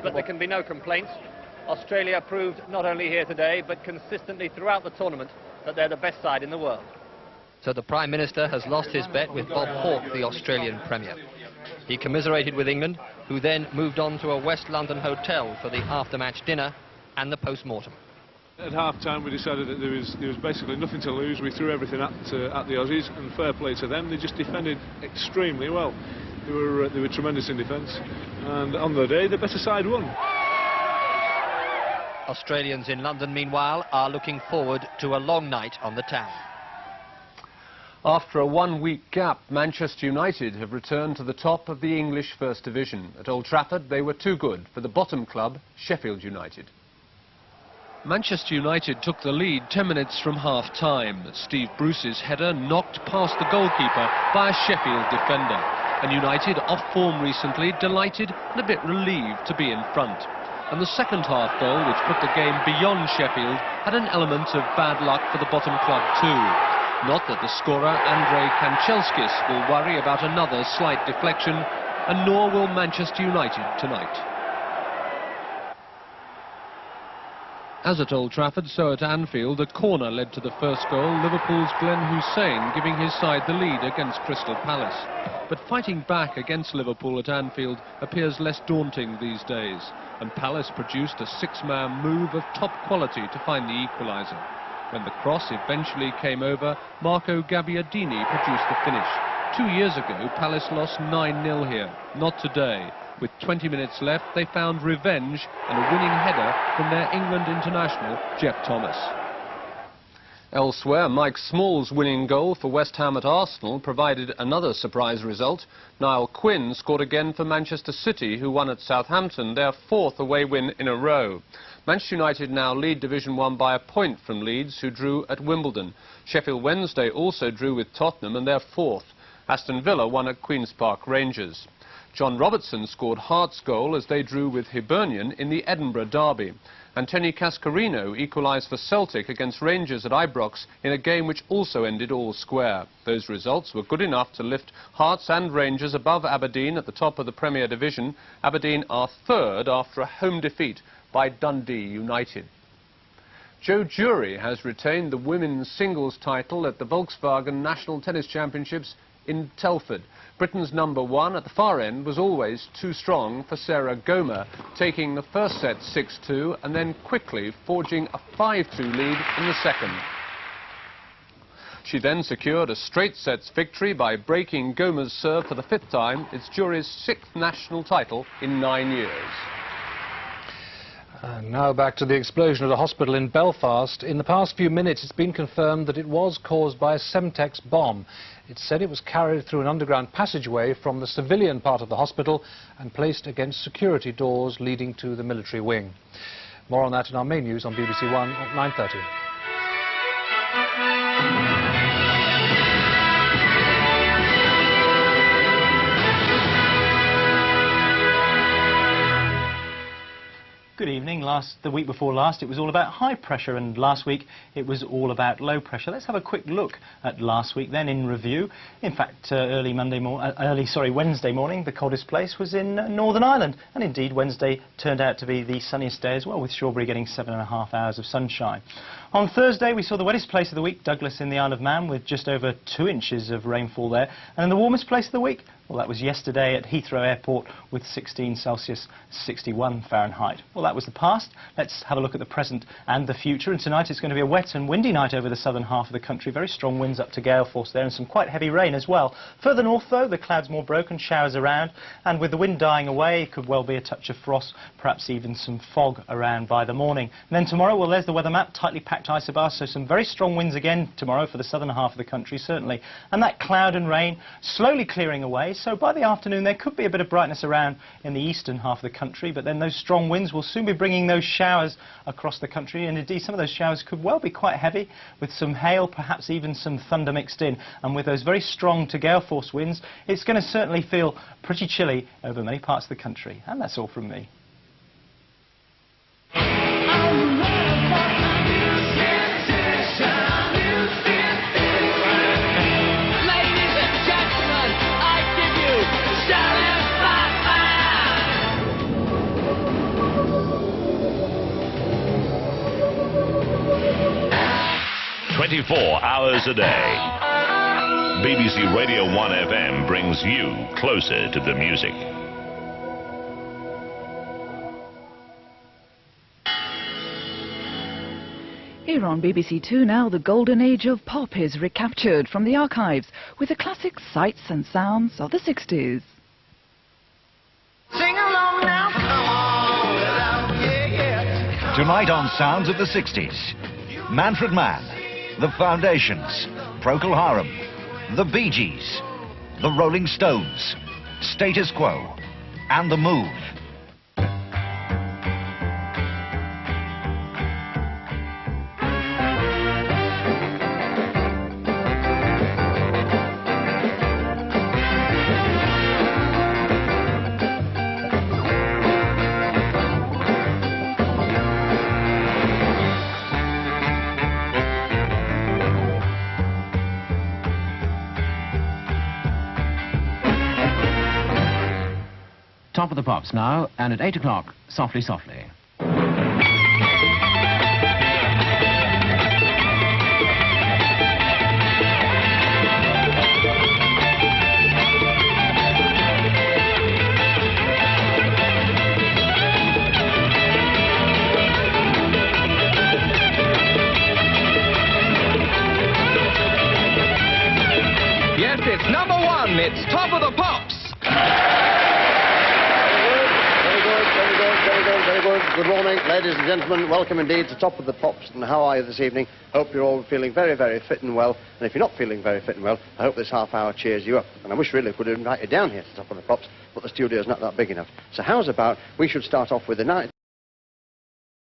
But there can be no complaints. Australia proved not only here today, but consistently throughout the tournament, that they're the best side in the world. So the Prime Minister has lost his bet with Bob Hawke, the Australian Premier. He commiserated with England, who then moved on to a West London hotel for the after-match dinner and the post-mortem. At half-time we decided that there was basically nothing to lose. We threw everything at the Aussies, and fair play to them. They just defended extremely well. They were tremendous in defence, and on the day the better side won. Australians in London, meanwhile, are looking forward to a long night on the town. After a one-week gap, Manchester United have returned to the top of the English First Division. At Old Trafford, they were too good for the bottom club, Sheffield United. Manchester United took the lead 10 minutes from half-time. Steve Bruce's header knocked past the goalkeeper by a Sheffield defender. And United, off form recently, delighted and a bit relieved to be in front. And the second-half goal, which put the game beyond Sheffield, had an element of bad luck for the bottom club too. Not that the scorer, Andrei Kanchelskis, will worry about another slight deflection, and nor will Manchester United tonight. As at Old Trafford, so at Anfield, a corner led to the first goal, Liverpool's Glenn Hussein giving his side the lead against Crystal Palace. But fighting back against Liverpool at Anfield appears less daunting these days, and Palace produced a six-man move of top quality to find the equaliser. When the cross eventually came over, Marco Gabbiadini produced the finish. 2 years ago, Palace lost 9-0 here. Not today. With 20 minutes left, they found revenge and a winning header from their England international, Jeff Thomas. Elsewhere, Mike Small's winning goal for West Ham at Arsenal provided another surprise result. Niall Quinn scored again for Manchester City, who won at Southampton, their fourth away win in a row. Manchester United now lead Division 1 by a point from Leeds, who drew at Wimbledon. Sheffield Wednesday also drew with Tottenham, and they're fourth. Aston Villa won at Queen's Park Rangers. John Robertson scored Hearts' goal as they drew with Hibernian in the Edinburgh derby. Anthony Cascarino equalised for Celtic against Rangers at Ibrox in a game which also ended all square. Those results were good enough to lift Hearts and Rangers above Aberdeen at the top of the Premier Division. Aberdeen are third after a home defeat by Dundee United. Joe Jury has retained the women's singles title at the Volkswagen National Tennis Championships in Telford. Britain's number one at the far end was always too strong for Sarah Gomer, taking the first set 6-2 and then quickly forging a 5-2 lead in the second. She then secured a straight sets victory by breaking Gomer's serve for the fifth time. It's Jury's sixth national title in 9 years. And now back to the explosion at a hospital in Belfast. In the past few minutes, it's been confirmed that it was caused by a Semtex bomb. It's said it was carried through an underground passageway from the civilian part of the hospital and placed against security doors leading to the military wing. More on that in our main news on BBC One at 9:30. Good evening. The week before last, it was all about high pressure, and last week it was all about low pressure. Let's have a quick look at last week, then in review. In fact, Wednesday morning, the coldest place was in Northern Ireland, and indeed Wednesday turned out to be the sunniest day as well, with Shawbury getting 7.5 hours of sunshine. On Thursday, we saw the wettest place of the week, Douglas in the Isle of Man, with just over 2 inches of rainfall there, and in the warmest place of the week, well, that was yesterday at Heathrow Airport with 16 Celsius, 61 Fahrenheit. Well, that was the past. Let's have a look at the present and the future. And tonight it's going to be a wet and windy night over the southern half of the country. Very strong winds up to gale force there and some quite heavy rain as well. Further north, though, the clouds more broken, showers around. And with the wind dying away, it could well be a touch of frost, perhaps even some fog around by the morning. And then tomorrow, well, there's the weather map, tightly packed isobars, so some very strong winds again tomorrow for the southern half of the country, certainly. And that cloud and rain slowly clearing away. So by the afternoon there could be a bit of brightness around in the eastern half of the country, but then those strong winds will soon be bringing those showers across the country, and indeed some of those showers could well be quite heavy, with some hail, perhaps even some thunder mixed in. And with those very strong to gale force winds, it's going to certainly feel pretty chilly over many parts of the country. And that's all from me. 24 hours a day. BBC Radio 1 FM brings you closer to the music. Here on BBC2 now, the golden age of pop is recaptured from the archives with the classic sights and sounds of the 60s. Sing along now, come on, without, yeah, yeah. Tonight on Sounds of the 60s, Manfred Mann, The Foundations, Procol Harum, The Bee Gees, The Rolling Stones, Status Quo, and The Move. Top of the Pops now, and at 8 o'clock, Softly Softly. Yes, it's number one. It's Top of the Pops. Very good. Good morning, ladies and gentlemen. Welcome indeed to Top of the Pops. And how are you this evening? Hope you're all feeling very, very fit and well. And if you're not feeling very fit and well, I hope this half hour cheers you up. And I wish really we could have invited you down here to Top of the Pops, but the studio's not that big enough. So how's about we should start off with the night.